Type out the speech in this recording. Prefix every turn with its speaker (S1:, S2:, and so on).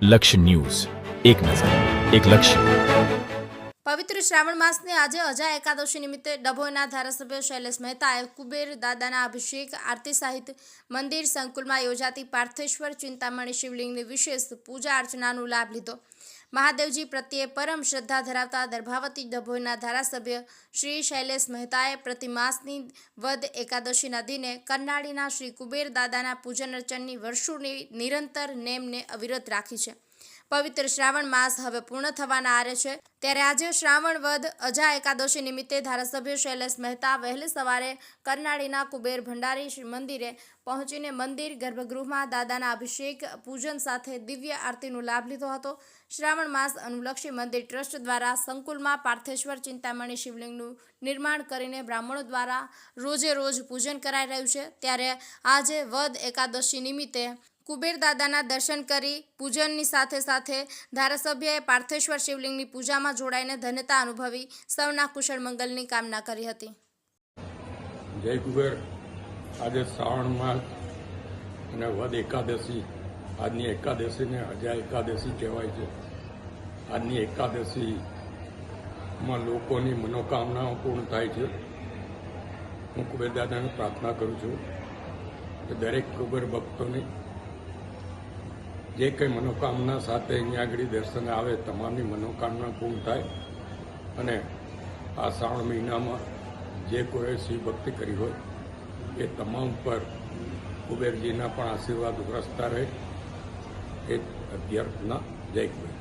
S1: લક્ષ્ય ન્યૂઝ, એક નજર, એક લક્ષ્ય.
S2: પવિત્ર શ્રાવણ માસની આજે અજા એકાદશી નિમિત્તે ડભોઈના ધારાસભ્ય શૈલેષ મહેતાએ કુબેર દાદાના અભિષેક આરતી સહિત મંદિર સંકુલમાં યોજાતી પાર્થેશ્વર ચિંતામણી શિવલિંગની વિશેષ પૂજા અર્ચનાનો લાભ લીધો. મહાદેવજી પ્રત્યે પરમ શ્રદ્ધા ધરાવતા દર્ભાવતી ડભોઈના ધારાસભ્ય શ્રી શૈલેષ મહેતાએ પ્રતિ માસની વદ એકાદશીના દિને કરનાળીના શ્રી કુબેર દાદાના પૂજન અર્ચનની વર્ષોની નિરંતર નેમને અવિરત રાખી છે. પવિત્ર શ્રાવણ માસ હવે પૂર્ણ થવાના આરે છે, ત્યારે આજે શ્રાવણ વદ અજા એકાદશી નિમિત્તે ધારાસભ્ય શૈલેષ મહેતા વહેલી સવારે કરનાળીના કુબેર ભંડારી મંદિરે પહોંચીને મંદિર ગર્ભગૃહમાં દાદાના અભિષેક પૂજન સાથે દિવ્ય આરતીનો લાભ લીધો હતો. શ્રાવણ માસ અનુલક્ષી મંદિર ટ્રસ્ટ દ્વારા સંકુલમાં પાર્થેશ્વર ચિંતામણી શિવલિંગનું નિર્માણ કરીને બ્રાહ્મણો દ્વારા રોજે રોજ પૂજન કરાઈ રહ્યું છે, ત્યારે આજે વદ એકાદશી નિમિત્તે કુબેર દાદાના દર્શન કરી પૂજનની સાથે સાથે ધારાસભ્યએ પાર્થેશ્વર શિવલિંગની પૂજામાં જોડાઈને ધન્યતા અનુભવી સૌના કુશળ મંગલની કામના કરી હતી.
S3: જય કુબેર. આજે શ્રાવણ માસ અને વદ એકાદશી, આજની એકાદશીને અજા એકાદશી કહેવાય છે. આજની એકાદશીમાં લોકોની મનોકામનાઓ પૂર્ણ થાય છે. હું કુબેર દાદાને પ્રાર્થના કરું છું કે દરેક કુબેર ભક્તોની જે કંઈ મનોકામના સાથે અહીંયા આગળ દર્શને આવે તમામની મનોકામના પૂર્ણ થાય અને આ શ્રાવણ મહિનામાં જે કોઈ શિવ ભક્તિ કરી હોય એ તમામ પર કુબેરજીના પણ આશીર્વાદ વરસતા રહે એ અભ્યર્થના. જય કુબેર.